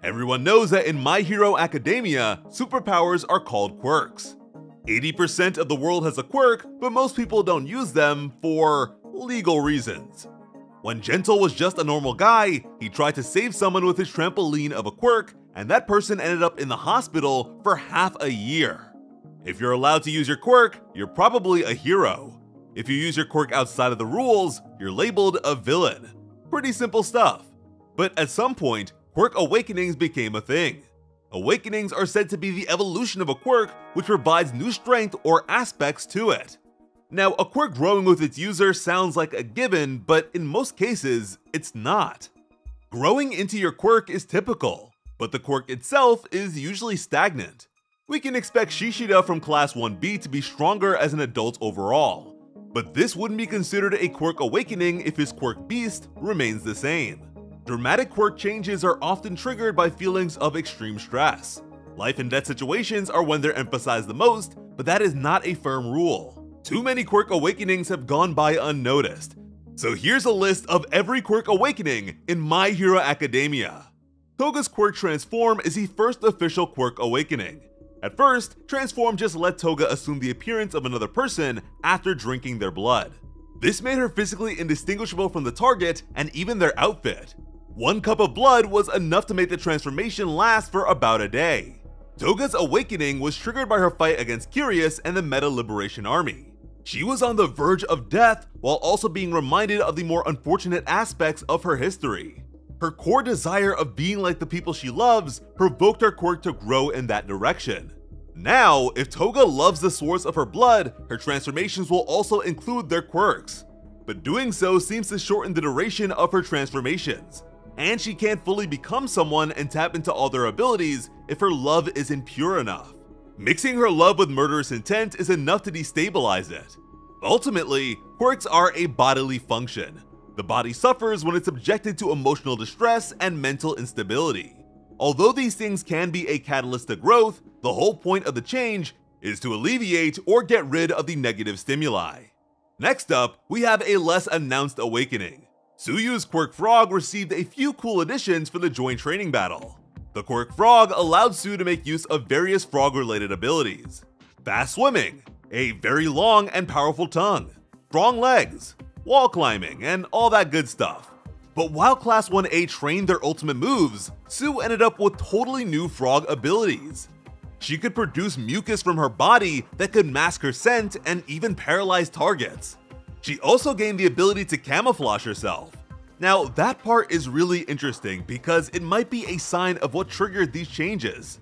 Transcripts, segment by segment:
Everyone knows that in My Hero Academia, superpowers are called quirks. 80% of the world has a quirk, but most people don't use them for legal reasons. When Gentle was just a normal guy, he tried to save someone with his trampoline of a quirk, and that person ended up in the hospital for half a year. If you're allowed to use your quirk, you're probably a hero. If you use your quirk outside of the rules, you're labeled a villain. Pretty simple stuff. But at some point, quirk awakenings became a thing. Awakenings are said to be the evolution of a quirk which provides new strength or aspects to it. Now, a quirk growing with its user sounds like a given, but in most cases, it's not. Growing into your quirk is typical, but the quirk itself is usually stagnant. We can expect Shishida from Class 1B to be stronger as an adult overall, but this wouldn't be considered a quirk awakening if his quirk beast remains the same. Dramatic quirk changes are often triggered by feelings of extreme stress. Life and death situations are when they're emphasized the most, but that is not a firm rule. Too many quirk awakenings have gone by unnoticed. So here's a list of every quirk awakening in My Hero Academia. Toga's quirk Transform is the first official quirk awakening. At first, Transform just let Toga assume the appearance of another person after drinking their blood. This made her physically indistinguishable from the target and even their outfit. 1 cup of blood was enough to make the transformation last for about a day. Toga's awakening was triggered by her fight against Curious and the Meta Liberation Army. She was on the verge of death while also being reminded of the more unfortunate aspects of her history. Her core desire of being like the people she loves provoked her quirk to grow in that direction. Now, if Toga loves the source of her blood, her transformations will also include their quirks. But doing so seems to shorten the duration of her transformations, and she can't fully become someone and tap into all their abilities if her love isn't pure enough. Mixing her love with murderous intent is enough to destabilize it. Ultimately, quirks are a bodily function. The body suffers when it's subjected to emotional distress and mental instability. Although these things can be a catalyst to growth, the whole point of the change is to alleviate or get rid of the negative stimuli. Next up, we have a less announced awakening. Tsuyu's Quirk Frog received a few cool additions for the joint training battle. The Quirk Frog allowed Tsuyu to make use of various frog-related abilities. Fast swimming, a very long and powerful tongue, strong legs, wall climbing, and all that good stuff. But while Class 1A trained their ultimate moves, Tsuyu ended up with totally new frog abilities. She could produce mucus from her body that could mask her scent and even paralyze targets. She also gained the ability to camouflage herself. Now, that part is really interesting because it might be a sign of what triggered these changes.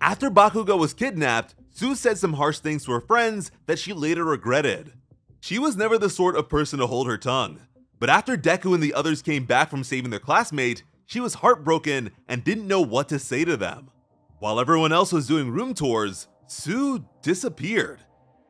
After Bakugo was kidnapped, Tsuyu said some harsh things to her friends that she later regretted. She was never the sort of person to hold her tongue, but after Deku and the others came back from saving their classmate, she was heartbroken and didn't know what to say to them. While everyone else was doing room tours, Tsuyu disappeared.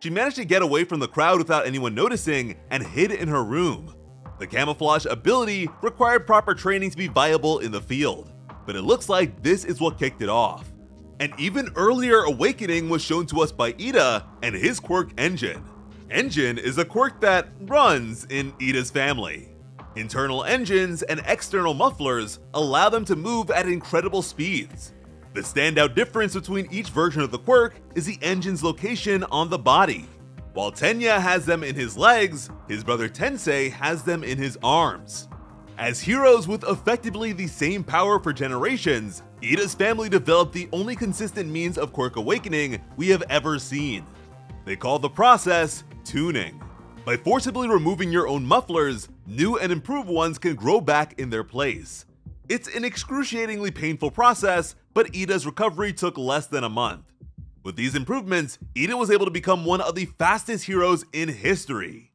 She managed to get away from the crowd without anyone noticing and hid in her room. The camouflage ability required proper training to be viable in the field, but it looks like this is what kicked it off. An even earlier awakening was shown to us by Ida and his quirk Engine. Engine is a quirk that runs in Ida's family. Internal engines and external mufflers allow them to move at incredible speeds. The standout difference between each version of the quirk is the engine's location on the body. While Tenya has them in his legs, his brother Tensei has them in his arms. As heroes with effectively the same power for generations, Ida's family developed the only consistent means of quirk awakening we have ever seen. They call the process tuning. By forcibly removing your own mufflers, new and improved ones can grow back in their place. It's an excruciatingly painful process, but Ida's recovery took less than a month. With these improvements, Ida was able to become one of the fastest heroes in history.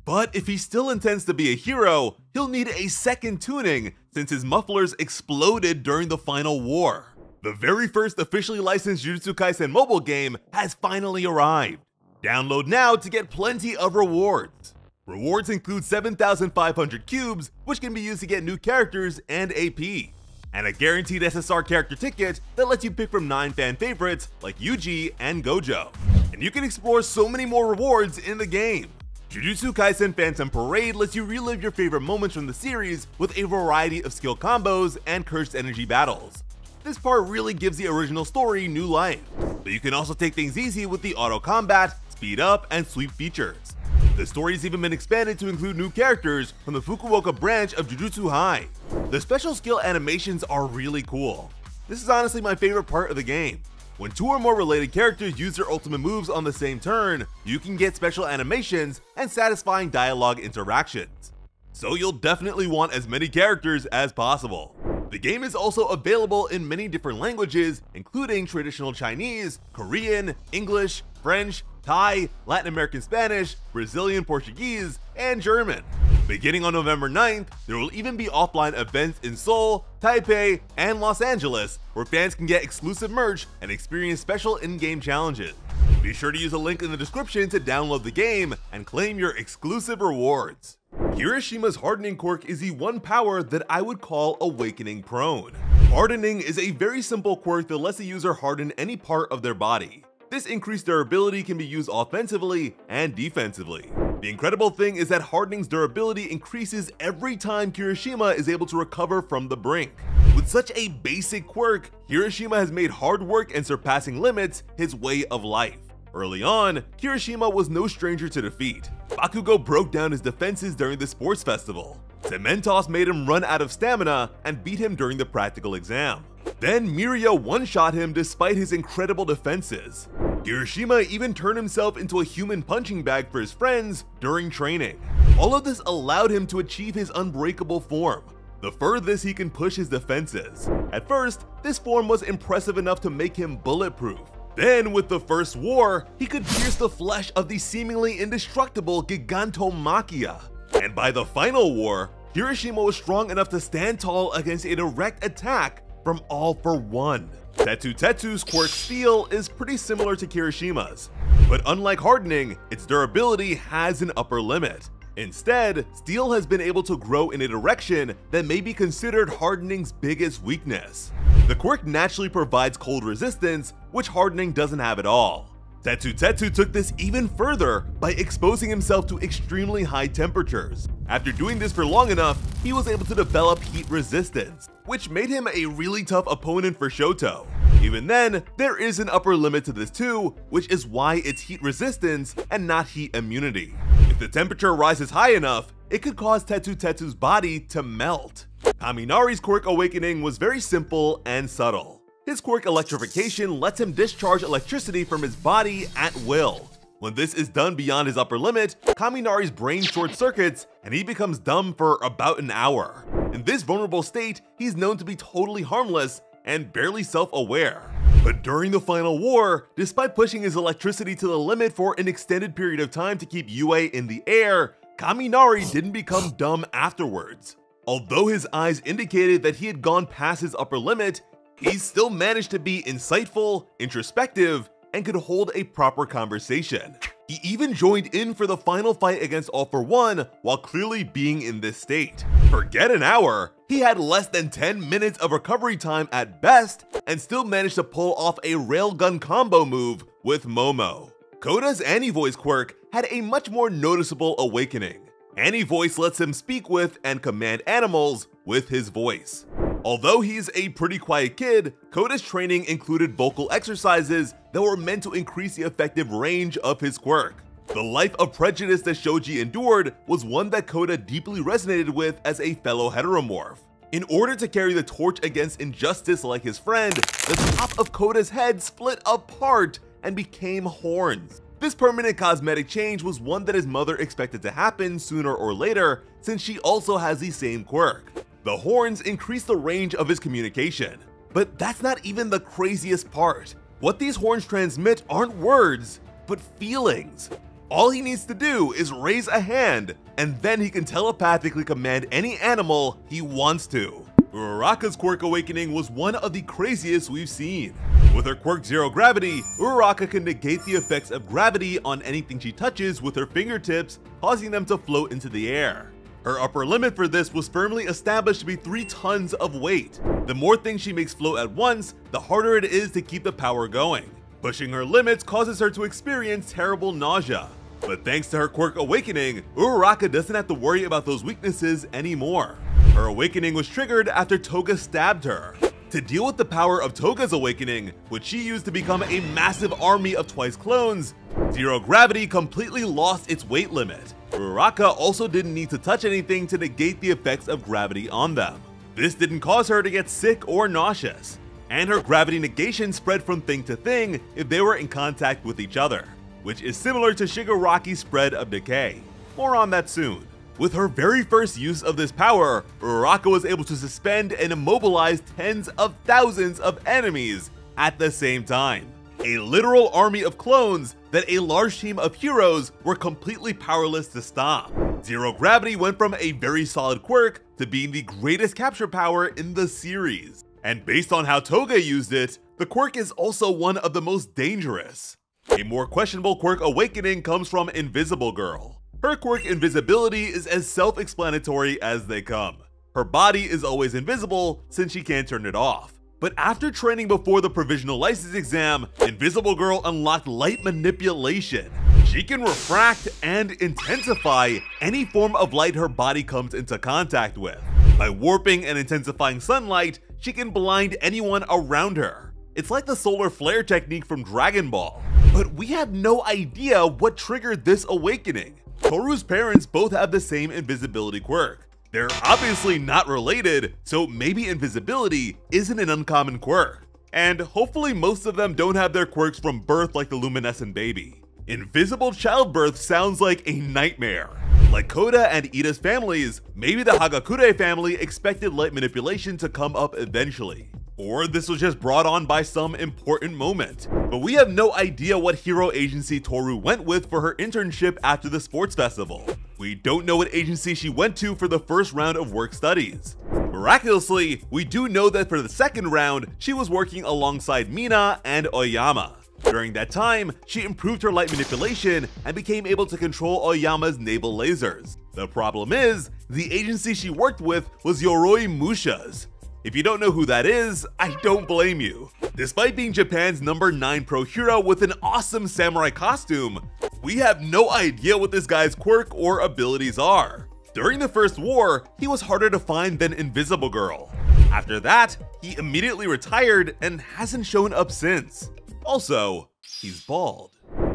But if he still intends to be a hero, he'll need a second tuning since his mufflers exploded during the final war. The very first officially licensed Jujutsu Kaisen mobile game has finally arrived. Download now to get plenty of rewards. Rewards include 7,500 cubes, which can be used to get new characters and AP, and a guaranteed SSR character ticket that lets you pick from 9 fan favorites like Yuji and Gojo. And you can explore so many more rewards in the game. Jujutsu Kaisen Phantom Parade lets you relive your favorite moments from the series with a variety of skill combos and cursed energy battles. This part really gives the original story new life, but you can also take things easy with the auto combat, speed up, and sweep features. The story has even been expanded to include new characters from the Fukuoka branch of Jujutsu High. The special skill animations are really cool. This is honestly my favorite part of the game. When 2 or more related characters use their ultimate moves on the same turn, you can get special animations and satisfying dialogue interactions. So you'll definitely want as many characters as possible. The game is also available in many different languages, including traditional Chinese, Korean, English, French, Thai, Latin American Spanish, Brazilian Portuguese, and German. Beginning on November 9th, there will even be offline events in Seoul, Taipei, and Los Angeles where fans can get exclusive merch and experience special in-game challenges. Be sure to use a link in the description to download the game and claim your exclusive rewards. Kirishima's hardening quirk is the one power that I would call awakening prone. Hardening is a very simple quirk that lets the user harden any part of their body. This increased durability can be used offensively and defensively. The incredible thing is that hardening's durability increases every time Kirishima is able to recover from the brink. With such a basic quirk, Kirishima has made hard work and surpassing limits his way of life. Early on, Kirishima was no stranger to defeat. Bakugo broke down his defenses during the sports festival. Cementos made him run out of stamina and beat him during the practical exam. Then Miria one-shot him despite his incredible defenses. Kirishima even turned himself into a human punching bag for his friends during training. All of this allowed him to achieve his unbreakable form, the furthest he can push his defenses. At first, this form was impressive enough to make him bulletproof. Then, with the first war, he could pierce the flesh of the seemingly indestructible Gigantomachia. And by the final war, Kirishima was strong enough to stand tall against a direct attack from All for One. Tetsu's quirk Steel is pretty similar to Kirishima's, but unlike hardening, its durability has an upper limit. Instead, Steel has been able to grow in a direction that may be considered hardening's biggest weakness. The quirk naturally provides cold resistance, which hardening doesn't have at all. Tetsu took this even further by exposing himself to extremely high temperatures. After doing this for long enough, he was able to develop heat resistance, which made him a really tough opponent for Shoto. Even then, there is an upper limit to this too, which is why it's heat resistance and not heat immunity. If the temperature rises high enough, it could cause Tetsu's body to melt. Kaminari's quirk awakening was very simple and subtle. His quirk electrification lets him discharge electricity from his body at will. When this is done beyond his upper limit, Kaminari's brain short circuits and he becomes dumb for about an hour. In this vulnerable state, he's known to be totally harmless and barely self-aware. But during the final war, despite pushing his electricity to the limit for an extended period of time to keep Yue in the air, Kaminari didn't become dumb afterwards. Although his eyes indicated that he had gone past his upper limit, he still managed to be insightful, introspective, and could hold a proper conversation. He even joined in for the final fight against All for One while clearly being in this state. Forget an hour, he had less than 10 minutes of recovery time at best and still managed to pull off a railgun combo move with Momo. Koda's Anti-Voice quirk had a much more noticeable awakening. Anti-Voice lets him speak with and command animals with his voice. Although he's a pretty quiet kid, Koda's training included vocal exercises that were meant to increase the effective range of his quirk. The life of prejudice that Shoji endured was one that Koda deeply resonated with as a fellow heteromorph. In order to carry the torch against injustice like his friend, the top of Koda's head split apart and became horns. This permanent cosmetic change was one that his mother expected to happen sooner or later, since she also has the same quirk. The horns increase the range of his communication. But that's not even the craziest part. What these horns transmit aren't words, but feelings. All he needs to do is raise a hand, and then he can telepathically command any animal he wants to. Uraraka's quirk awakening was one of the craziest we've seen. With her quirk Zero Gravity, Uraraka can negate the effects of gravity on anything she touches with her fingertips, causing them to float into the air. Her upper limit for this was firmly established to be 3 tons of weight. The more things she makes float at once, the harder it is to keep the power going. Pushing her limits causes her to experience terrible nausea. But thanks to her quirk awakening, Uraraka doesn't have to worry about those weaknesses anymore. Her awakening was triggered after Toga stabbed her. To deal with the power of Toga's awakening, which she used to become a massive army of twice clones, Zero Gravity completely lost its weight limit. Uraraka also didn't need to touch anything to negate the effects of gravity on them. This didn't cause her to get sick or nauseous, and her gravity negation spread from thing to thing if they were in contact with each other, which is similar to Shigaraki's spread of decay. More on that soon. With her very first use of this power, Uraraka was able to suspend and immobilize tens of thousands of enemies at the same time. A literal army of clones that a large team of heroes were completely powerless to stop. Zero Gravity went from a very solid quirk to being the greatest capture power in the series. And based on how Toga used it, the quirk is also one of the most dangerous. A more questionable quirk awakening comes from Invisible Girl. Her quirk invisibility is as self-explanatory as they come. Her body is always invisible since she can't turn it off. But after training before the provisional license exam, Invisible Girl unlocked light manipulation. She can refract and intensify any form of light her body comes into contact with. By warping and intensifying sunlight, she can blind anyone around her. It's like the solar flare technique from Dragon Ball. But we have no idea what triggered this awakening. Toru's parents both have the same invisibility quirk. They're obviously not related, so maybe invisibility isn't an uncommon quirk. And hopefully most of them don't have their quirks from birth like the luminescent baby. Invisible childbirth sounds like a nightmare. Like Koda and Ida's families, maybe the Hagakure family expected light manipulation to come up eventually. Or this was just brought on by some important moment. But we have no idea what hero agency Toru went with for her internship after the sports festival. We don't know what agency she went to for the first round of work studies. Miraculously, we do know that for the second round, she was working alongside Mina and Oyama. During that time, she improved her light manipulation and became able to control Oyama's naval lasers. The problem is, the agency she worked with was Yoroi Musha's. If you don't know who that is, I don't blame you. Despite being Japan's #9 pro hero with an awesome samurai costume, we have no idea what this guy's quirk or abilities are. During the first war, he was harder to find than Invisible Girl. After that, he immediately retired and hasn't shown up since. Also, he's bald.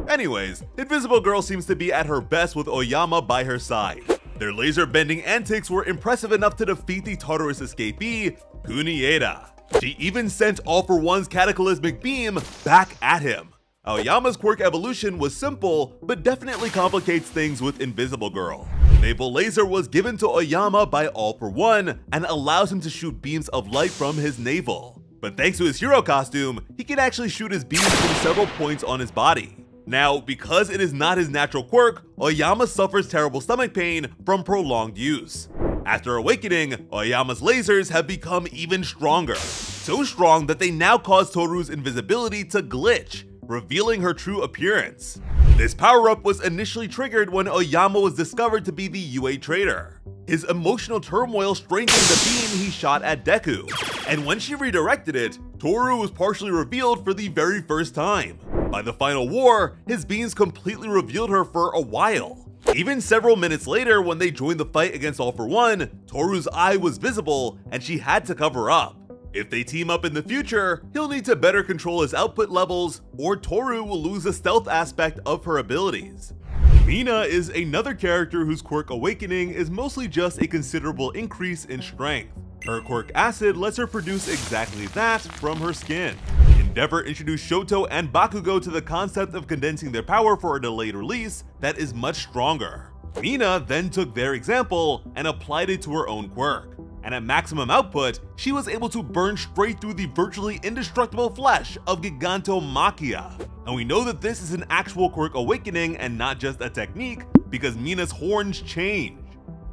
Anyways, Invisible Girl seems to be at her best with Oyama by her side. Their laser-bending antics were impressive enough to defeat the Tartarus escapee, Kunieda. She even sent All for One's cataclysmic beam back at him. Aoyama's quirk evolution was simple, but definitely complicates things with Invisible Girl. Naval Laser was given to Oyama by All for One and allows him to shoot beams of light from his navel. But thanks to his hero costume, he can actually shoot his beams from several points on his body. Now, because it is not his natural quirk, Oyama suffers terrible stomach pain from prolonged use. After awakening, Oyama's lasers have become even stronger. So strong that they now cause Toru's invisibility to glitch, revealing her true appearance. This power-up was initially triggered when Oyama was discovered to be the UA traitor. His emotional turmoil strengthened the beam he shot at Deku, and when she redirected it, Toru was partially revealed for the very first time. By the final war, his beams completely revealed her for a while. Even several minutes later, when they joined the fight against All for One, Toru's eye was visible and she had to cover up. If they team up in the future, he'll need to better control his output levels, or Toru will lose the stealth aspect of her abilities. Mina is another character whose quirk awakening is mostly just a considerable increase in strength. Her quirk acid lets her produce exactly that from her skin. Endeavor introduced Shoto and Bakugo to the concept of condensing their power for a delayed release that is much stronger. Mina then took their example and applied it to her own quirk. And at maximum output, she was able to burn straight through the virtually indestructible flesh of Gigantomachia. And we know that this is an actual quirk awakening and not just a technique, because Mina's horns change.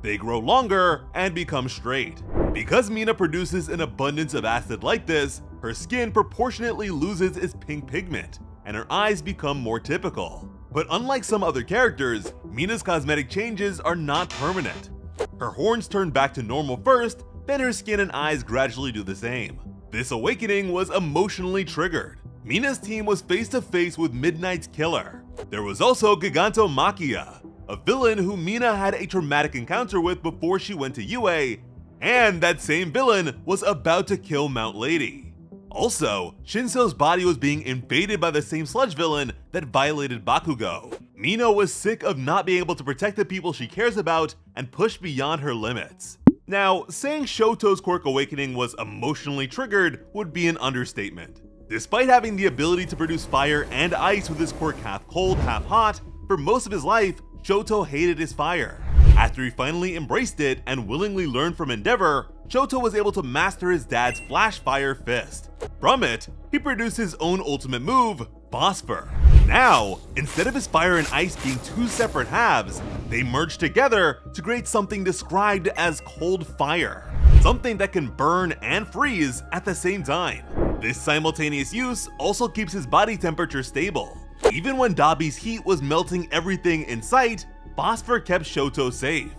They grow longer and become straight. Because Mina produces an abundance of acid like this, her skin proportionately loses its pink pigment, and her eyes become more typical. But unlike some other characters, Mina's cosmetic changes are not permanent. Her horns turn back to normal first, then her skin and eyes gradually do the same. This awakening was emotionally triggered. Mina's team was face to face with Midnight's killer. There was also Gigantomachia, a villain who Mina had a traumatic encounter with before she went to UA, and that same villain was about to kill Mount Lady. Also, Shinso's body was being invaded by the same sludge villain that violated Bakugo. Mino was sick of not being able to protect the people she cares about and pushed beyond her limits. Now, saying Shoto's quirk awakening was emotionally triggered would be an understatement. Despite having the ability to produce fire and ice with his quirk half cold, half hot, for most of his life, Shoto hated his fire. After he finally embraced it and willingly learned from Endeavor, Shoto was able to master his dad's Flash Fire Fist. From it, he produced his own ultimate move, Phosphor. Now, instead of his fire and ice being two separate halves, they merged together to create something described as Cold Fire, something that can burn and freeze at the same time. This simultaneous use also keeps his body temperature stable. Even when Dabi's heat was melting everything in sight, Phosphor kept Shoto safe.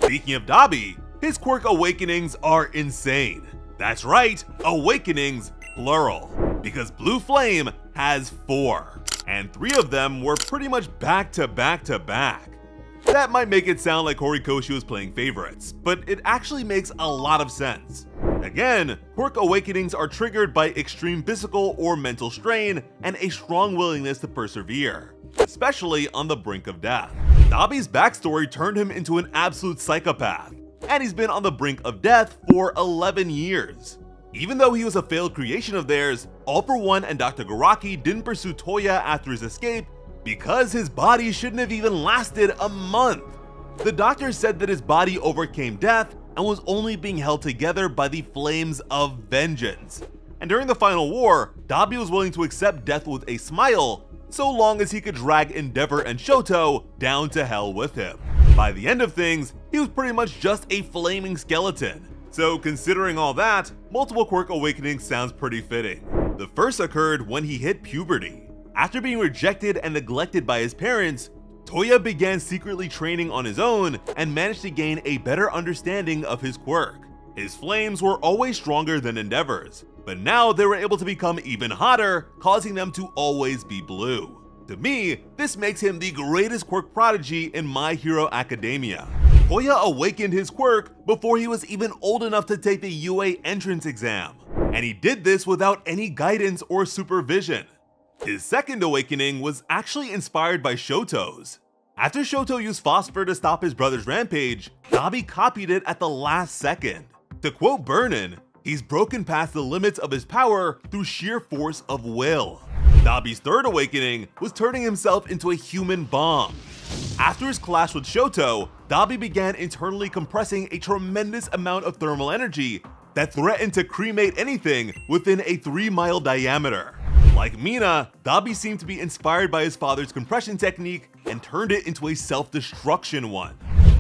Speaking of Dabi, his quirk awakenings are insane. That's right, awakenings plural, because Blue Flame has 4, and 3 of them were pretty much back to back to back. That might make it sound like Horikoshi was playing favorites, but it actually makes a lot of sense. Again, quirk awakenings are triggered by extreme physical or mental strain and a strong willingness to persevere, especially on the brink of death. Dabi's backstory turned him into an absolute psychopath, and he's been on the brink of death for 11 years. Even though he was a failed creation of theirs, All For One and Dr. Garaki didn't pursue Toya after his escape because his body shouldn't have even lasted a month. The doctor said that his body overcame death and was only being held together by the flames of vengeance. And during the final war, Dabi was willing to accept death with a smile, so long as he could drag Endeavor and Shoto down to hell with him. By the end of things, he was pretty much just a flaming skeleton. So considering all that, multiple quirk awakenings sounds pretty fitting. The first occurred when he hit puberty. After being rejected and neglected by his parents, Toya began secretly training on his own and managed to gain a better understanding of his quirk. His flames were always stronger than Endeavor's, but now they were able to become even hotter, causing them to always be blue. To me, this makes him the greatest quirk prodigy in My Hero Academia. Toya awakened his quirk before he was even old enough to take the UA entrance exam, and he did this without any guidance or supervision. His second awakening was actually inspired by Shoto's. After Shoto used Phosphor to stop his brother's rampage, Dabi copied it at the last second. To quote Burnin, he's broken past the limits of his power through sheer force of will. Dabi's third awakening was turning himself into a human bomb. After his clash with Shoto, Dabi began internally compressing a tremendous amount of thermal energy that threatened to cremate anything within a 3-mile diameter. Like Mina, Dabi seemed to be inspired by his father's compression technique and turned it into a self-destruction one.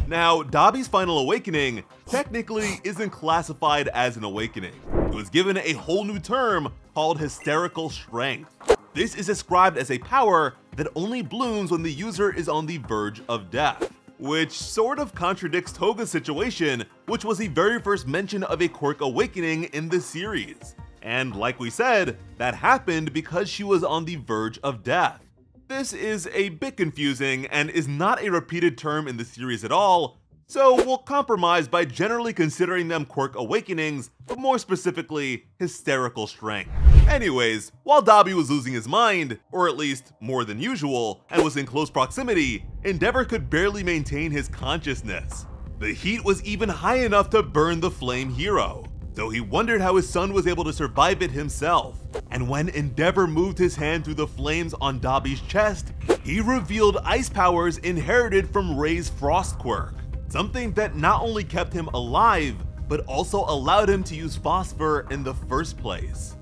Now, Dabi's final awakening technically isn't classified as an awakening. It was given a whole new term called hysterical strength. This is described as a power that only blooms when the user is on the verge of death, which sort of contradicts Toga's situation, which was the very first mention of a quirk awakening in the series. And like we said, that happened because she was on the verge of death. This is a bit confusing and is not a repeated term in the series at all, so we'll compromise by generally considering them quirk awakenings, but more specifically, hysterical strength. Anyways, while Dabi was losing his mind, or at least more than usual, and was in close proximity, Endeavor could barely maintain his consciousness. The heat was even high enough to burn the flame hero, so he wondered how his son was able to survive it himself. And when Endeavor moved his hand through the flames on Dabi's chest, he revealed ice powers inherited from Rei's frost quirk, something that not only kept him alive, but also allowed him to use Phosphor in the first place.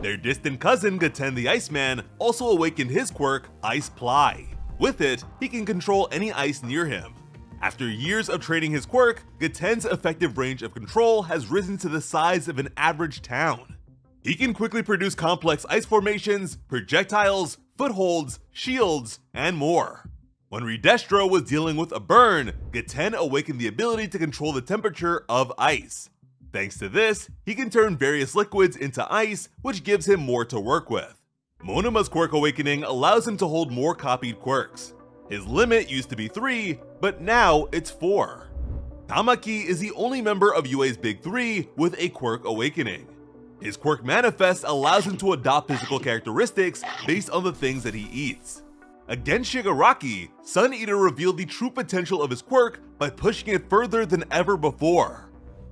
Their distant cousin Gaten the Iceman also awakened his quirk, Ice Ply. With it, he can control any ice near him. After years of training his quirk, Gaten's effective range of control has risen to the size of an average town. He can quickly produce complex ice formations, projectiles, footholds, shields, and more. When Redestro was dealing with a burn, Gaten awakened the ability to control the temperature of ice. Thanks to this, he can turn various liquids into ice, which gives him more to work with. Monoma's quirk awakening allows him to hold more copied quirks. His limit used to be 3, but now it's 4. Tamaki is the only member of UA's Big Three with a quirk awakening. His quirk manifest allows him to adopt physical characteristics based on the things that he eats. Against Shigaraki, Sun Eater revealed the true potential of his quirk by pushing it further than ever before.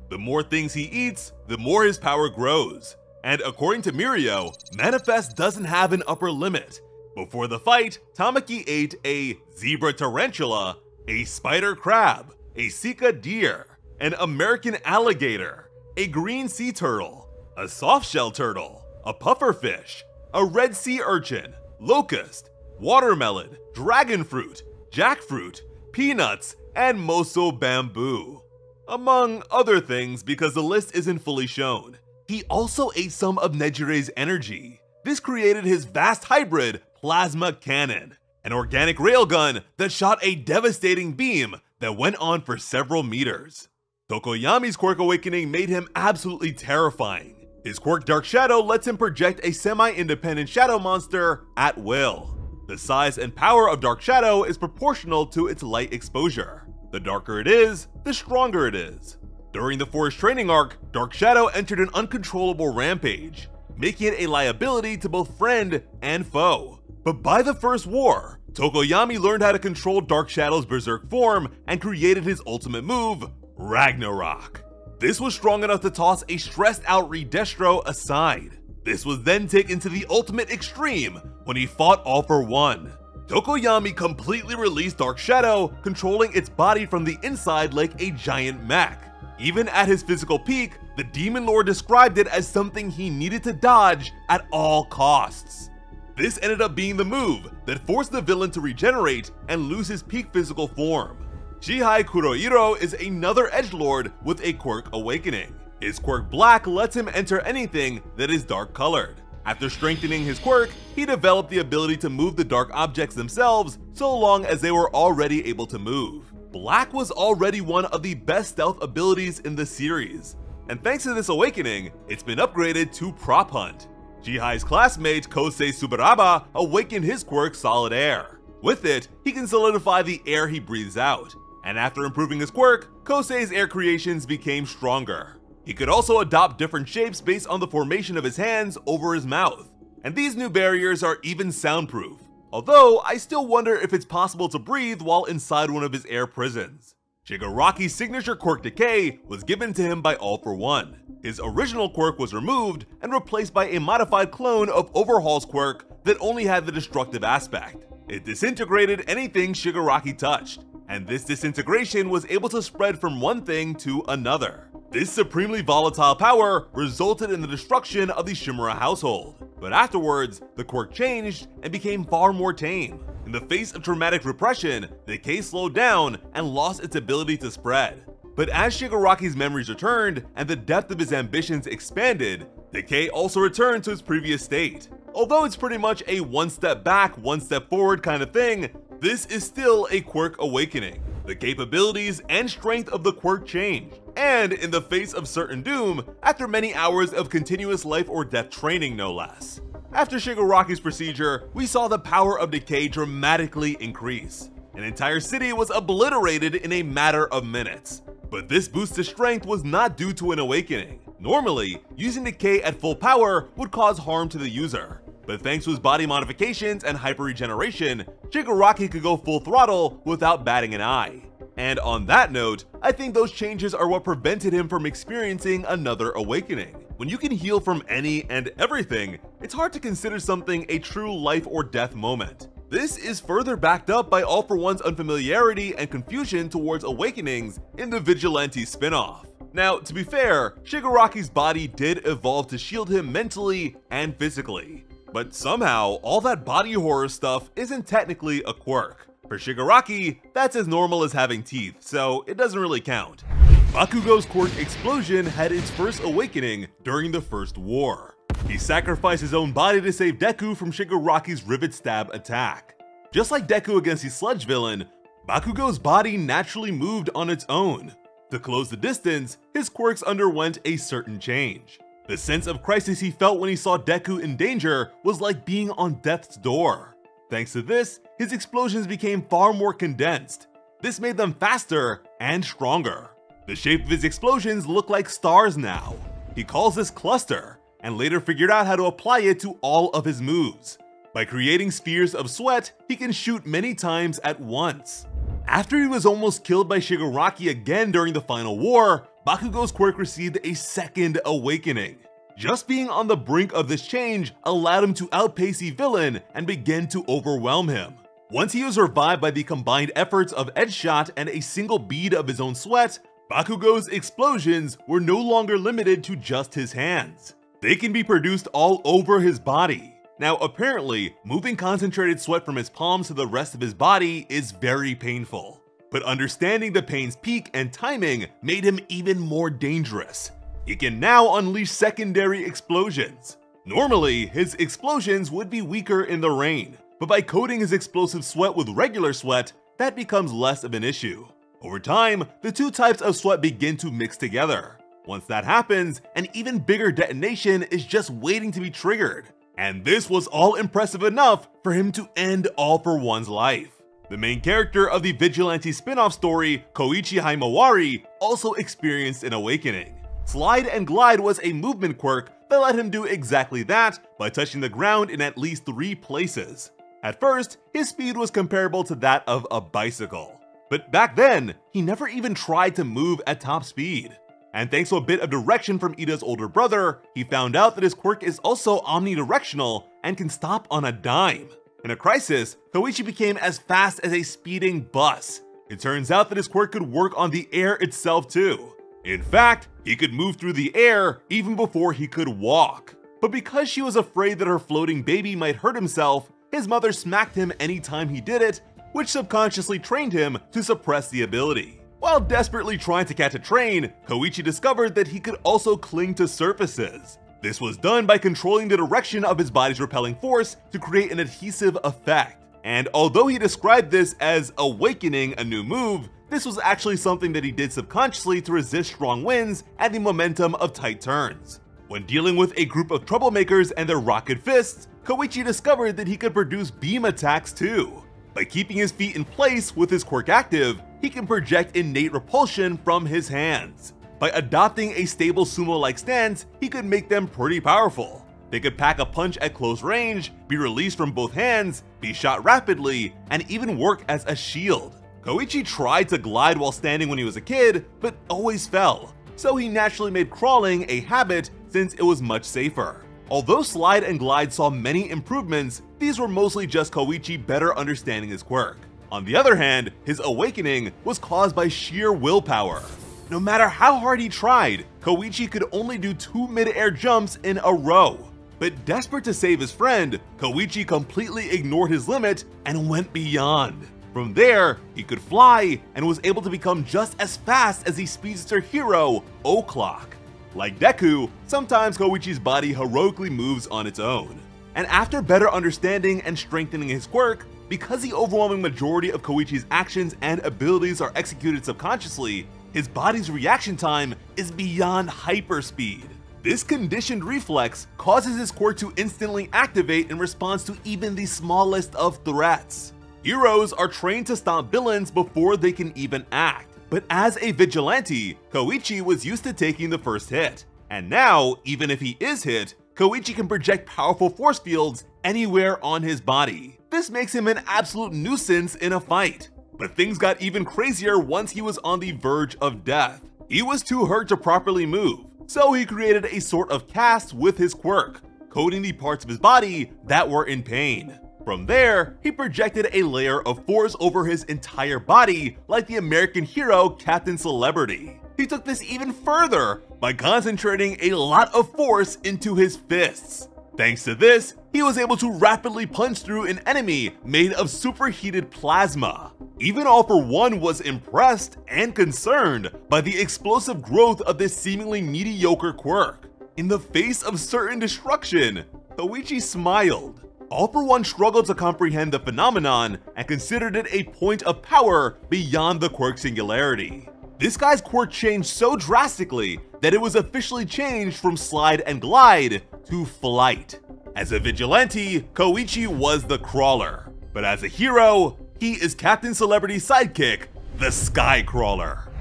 The more things he eats, the more his power grows. And according to Mirio, Manifest doesn't have an upper limit. Before the fight, Tamaki ate a zebra tarantula, a spider crab, a sika deer, an American alligator, a green sea turtle, a softshell turtle, a pufferfish, a red sea urchin, locust, watermelon, dragon fruit, jackfruit, peanuts, and moso bamboo. Among other things, because the list isn't fully shown. He also ate some of Nejire's energy. This created his vast hybrid plasma cannon, an organic railgun that shot a devastating beam that went on for several meters. Tokoyami's quirk awakening made him absolutely terrifying. His quirk Dark Shadow lets him project a semi-independent shadow monster at will. The size and power of Dark Shadow is proportional to its light exposure. The darker it is, the stronger it is. During the Forest Training arc, Dark Shadow entered an uncontrollable rampage, making it a liability to both friend and foe. But by the First War, Tokoyami learned how to control Dark Shadow's berserk form and created his ultimate move, Ragnarok. This was strong enough to toss a stressed out Redestro aside. This was then taken to the ultimate extreme when he fought All for One. Tokoyami completely released Dark Shadow, controlling its body from the inside like a giant mech. Even at his physical peak, the Demon Lord described it as something he needed to dodge at all costs. This ended up being the move that forced the villain to regenerate and lose his peak physical form. Chihai Kurohiro is another edgelord with a quirk awakening. His quirk Black lets him enter anything that is dark colored. After strengthening his quirk, he developed the ability to move the dark objects themselves so long as they were already able to move. Black was already one of the best stealth abilities in the series, and thanks to this awakening, it's been upgraded to Prop Hunt. Chihai's classmate Kosei Subaraba awakened his quirk Solid Air. With it, he can solidify the air he breathes out, and after improving his quirk, Kosei's air creations became stronger. He could also adopt different shapes based on the formation of his hands over his mouth, and these new barriers are even soundproof. Although, I still wonder if it's possible to breathe while inside one of his air prisons. Shigaraki's signature quirk Decay was given to him by All for One. His original quirk was removed and replaced by a modified clone of Overhaul's quirk that only had the destructive aspect. It disintegrated anything Shigaraki touched, and this disintegration was able to spread from one thing to another. This supremely volatile power resulted in the destruction of the Shimura household, but afterwards, the quirk changed and became far more tame. In the face of traumatic repression, Decay slowed down and lost its ability to spread. But as Shigaraki's memories returned and the depth of his ambitions expanded, Decay also returned to its previous state. Although it's pretty much a one step back, one step forward kind of thing, this is still a quirk awakening. The capabilities and strength of the quirk changed, and in the face of certain doom, after many hours of continuous life or death training no less. After Shigaraki's procedure, we saw the power of Decay dramatically increase. An entire city was obliterated in a matter of minutes. But this boost to strength was not due to an awakening. Normally, using Decay at full power would cause harm to the user. But thanks to his body modifications and hyper regeneration, Shigaraki could go full throttle without batting an eye. And on that note, I think those changes are what prevented him from experiencing another awakening. When you can heal from any and everything, it's hard to consider something a true life or death moment. This is further backed up by All for One's unfamiliarity and confusion towards awakenings in the Vigilante spin-off. Now, to be fair, Shigaraki's body did evolve to shield him mentally and physically. But somehow, all that body horror stuff isn't technically a quirk. For Shigaraki, that's as normal as having teeth, so it doesn't really count. Bakugo's quirk Explosion had its first awakening during the First War. He sacrificed his own body to save Deku from Shigaraki's Rivet Stab attack. Just like Deku against the sludge villain, Bakugo's body naturally moved on its own. To close the distance, his quirks underwent a certain change. The sense of crisis he felt when he saw Deku in danger was like being on death's door. Thanks to this, his explosions became far more condensed. This made them faster and stronger. The shape of his explosions look like stars now. He calls this cluster, and later figured out how to apply it to all of his moves. By creating spheres of sweat, he can shoot many times at once. After he was almost killed by Shigaraki again during the final war, Bakugo's quirk received a second awakening. Just being on the brink of this change allowed him to outpace the villain and begin to overwhelm him. Once he was revived by the combined efforts of Edgeshot and a single bead of his own sweat, Bakugo's explosions were no longer limited to just his hands. They can be produced all over his body. Now apparently, moving concentrated sweat from his palms to the rest of his body is very painful. But understanding the pain's peak and timing made him even more dangerous. He can now unleash secondary explosions. Normally, his explosions would be weaker in the rain, but by coating his explosive sweat with regular sweat, that becomes less of an issue. Over time, the two types of sweat begin to mix together. Once that happens, an even bigger detonation is just waiting to be triggered. And this was all impressive enough for him to end All for One's life. The main character of the Vigilante spin-off story, Koichi Himawari, also experienced an awakening. Slide and Glide was a movement quirk that let him do exactly that by touching the ground in at least 3 places. At first, his speed was comparable to that of a bicycle. But back then, he never even tried to move at top speed. And thanks to a bit of direction from Ida's older brother, he found out that his quirk is also omnidirectional and can stop on a dime. In a crisis, Koichi became as fast as a speeding bus. It turns out that his quirk could work on the air itself too. In fact, he could move through the air even before he could walk. But because she was afraid that her floating baby might hurt himself, his mother smacked him anytime he did it, which subconsciously trained him to suppress the ability. While desperately trying to catch a train, Koichi discovered that he could also cling to surfaces. This was done by controlling the direction of his body's repelling force to create an adhesive effect. And although he described this as awakening a new move, this was actually something that he did subconsciously to resist strong winds and the momentum of tight turns. When dealing with a group of troublemakers and their rocket fists, Koichi discovered that he could produce beam attacks too. By keeping his feet in place with his quirk active, he can project innate repulsion from his hands. By adopting a stable sumo-like stance, he could make them pretty powerful. They could pack a punch at close range, be released from both hands, be shot rapidly, and even work as a shield. Koichi tried to glide while standing when he was a kid, but always fell, so he naturally made crawling a habit since it was much safer. Although Slide and Glide saw many improvements, these were mostly just Koichi better understanding his quirk. On the other hand, his awakening was caused by sheer willpower. No matter how hard he tried, Koichi could only do 2 mid-air jumps in a row. But desperate to save his friend, Koichi completely ignored his limit and went beyond. From there, he could fly and was able to become just as fast as the speedster hero, O'Clock. Like Deku, sometimes Koichi's body heroically moves on its own. And after better understanding and strengthening his quirk, because the overwhelming majority of Koichi's actions and abilities are executed subconsciously, his body's reaction time is beyond hyperspeed. This conditioned reflex causes his quirk to instantly activate in response to even the smallest of threats. Heroes are trained to stop villains before they can even act. But as a vigilante, Koichi was used to taking the first hit. And now, even if he is hit, Koichi can project powerful force fields anywhere on his body. This makes him an absolute nuisance in a fight. But things got even crazier once he was on the verge of death. He was too hurt to properly move, so he created a sort of cast with his quirk, coating the parts of his body that were in pain. From there, he projected a layer of force over his entire body like the American hero Captain Celebrity. He took this even further by concentrating a lot of force into his fists. Thanks to this, he was able to rapidly punch through an enemy made of superheated plasma. Even All for One was impressed and concerned by the explosive growth of this seemingly mediocre quirk. In the face of certain destruction, Koichi smiled. All for One struggled to comprehend the phenomenon and considered it a point of power beyond the quirk singularity. This guy's quirk changed so drastically that it was officially changed from Slide and Glide to Flight. As a vigilante, Koichi was the Crawler, but as a hero, he is Captain Celebrity's sidekick, the Sky Crawler.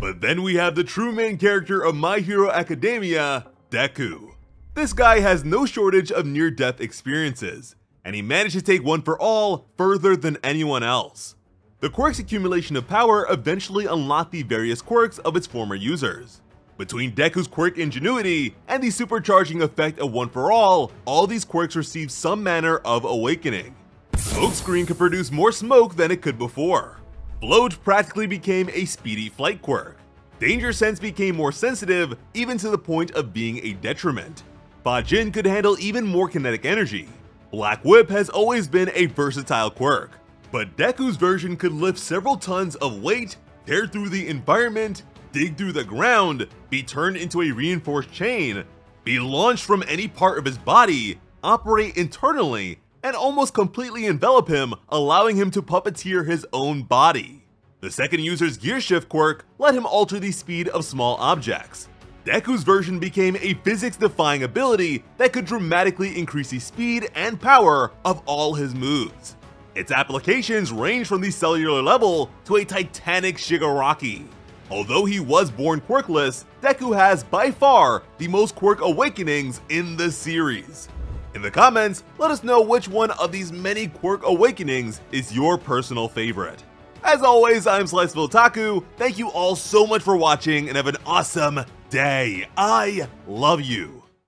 But then we have the true main character of My Hero Academia, Deku. This guy has no shortage of near-death experiences, and he managed to take One for All further than anyone else. The quirk's accumulation of power eventually unlocked the various quirks of its former users. Between Deku's quirk Ingenuity and the supercharging effect of One for All these quirks received some manner of awakening. Smokescreen could produce more smoke than it could before. Float practically became a speedy flight quirk. Danger Sense became more sensitive, even to the point of being a detriment. Bajin could handle even more kinetic energy. Black Whip has always been a versatile quirk, but Deku's version could lift several tons of weight, tear through the environment, dig through the ground, be turned into a reinforced chain, be launched from any part of his body, operate internally, and almost completely envelop him, allowing him to puppeteer his own body. The second user's Gear Shift quirk let him alter the speed of small objects. Deku's version became a physics-defying ability that could dramatically increase the speed and power of all his moves. Its applications range from the cellular level to a titanic Shigaraki. Although he was born quirkless, Deku has by far the most quirk awakenings in the series. In the comments, let us know which one of these many quirk awakenings is your personal favorite. As always, I'm Sliceville Otaku. Thank you all so much for watching and have an awesome day. I love you.